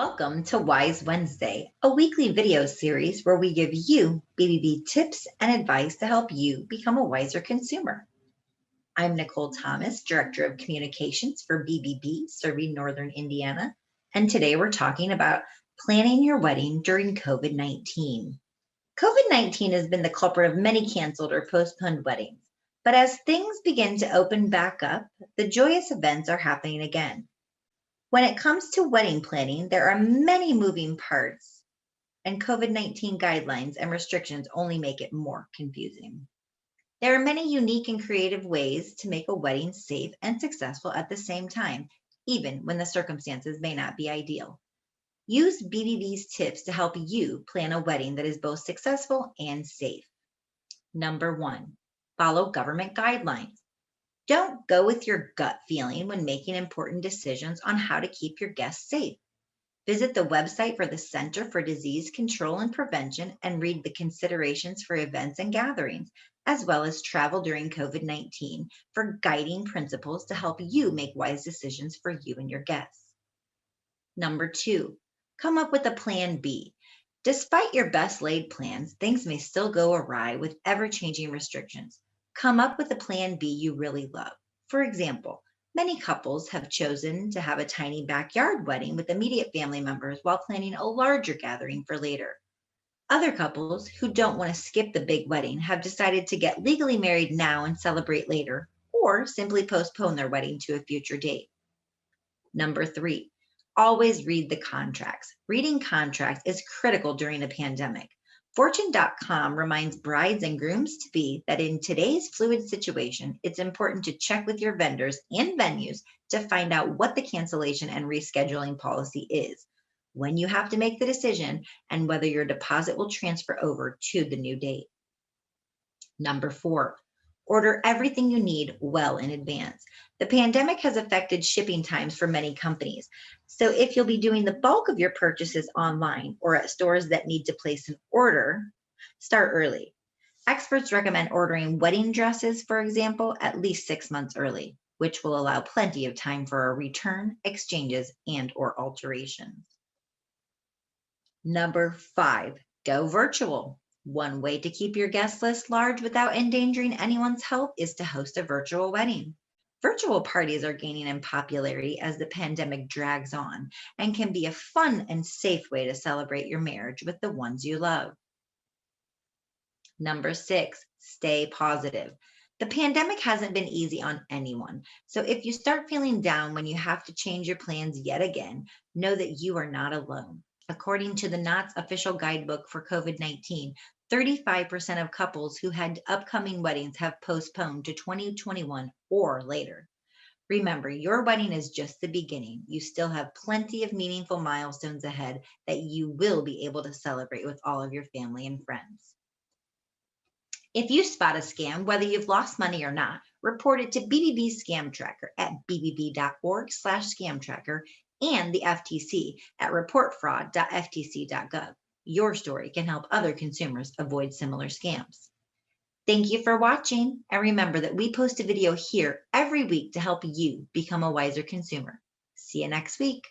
Welcome to Wise Wednesday, a weekly video series where we give you BBB tips and advice to help you become a wiser consumer. I'm Nicole Thomas, Director of Communications for BBB, serving Northern Indiana, and today we're talking about planning your wedding during COVID-19. COVID-19 has been the culprit of many canceled or postponed weddings, but as things begin to open back up, the joyous events are happening again. When it comes to wedding planning, there are many moving parts, and COVID-19 guidelines and restrictions only make it more confusing. There are many unique and creative ways to make a wedding safe and successful at the same time, even when the circumstances may not be ideal. Use BBB's tips to help you plan a wedding that is both successful and safe. Number 1, follow government guidelines. Don't go with your gut feeling when making important decisions on how to keep your guests safe. Visit the website for the Center for Disease Control and Prevention and read the considerations for events and gatherings, as well as travel during COVID-19 for guiding principles to help you make wise decisions for you and your guests. Number 2, come up with a plan B. Despite your best laid plans, things may still go awry with ever-changing restrictions. Come up with a plan B you really love. For example, many couples have chosen to have a tiny backyard wedding with immediate family members while planning a larger gathering for later. Other couples who don't want to skip the big wedding have decided to get legally married now and celebrate later, or simply postpone their wedding to a future date. Number 3, always read the contracts. Reading contracts is critical during a pandemic. Fortune.com reminds brides and grooms-to-be that in today's fluid situation, it's important to check with your vendors and venues to find out what the cancellation and rescheduling policy is, when you have to make the decision, and whether your deposit will transfer over to the new date. Number 4, order everything you need well in advance. The pandemic has affected shipping times for many companies. So if you'll be doing the bulk of your purchases online or at stores that need to place an order, start early. Experts recommend ordering wedding dresses, for example, at least 6 months early, which will allow plenty of time for a return, exchanges, and/or alterations. Number 5, go virtual. One way to keep your guest list large without endangering anyone's health is to host a virtual wedding. Virtual parties are gaining in popularity as the pandemic drags on and can be a fun and safe way to celebrate your marriage with the ones you love. Number 6, stay positive. The pandemic hasn't been easy on anyone, so if you start feeling down when you have to change your plans yet again, know that you are not alone. According to the Knott's official guidebook for COVID-19, 35% of couples who had upcoming weddings have postponed to 2021 or later. Remember, your wedding is just the beginning. You still have plenty of meaningful milestones ahead that you will be able to celebrate with all of your family and friends. If you spot a scam, whether you've lost money or not, report it to BBB Scam Tracker at bbb.org/scam tracker and the FTC at reportfraud.ftc.gov. Your story can help other consumers avoid similar scams. Thank you for watching, and remember that we post a video here every week to help you become a wiser consumer. See you next week.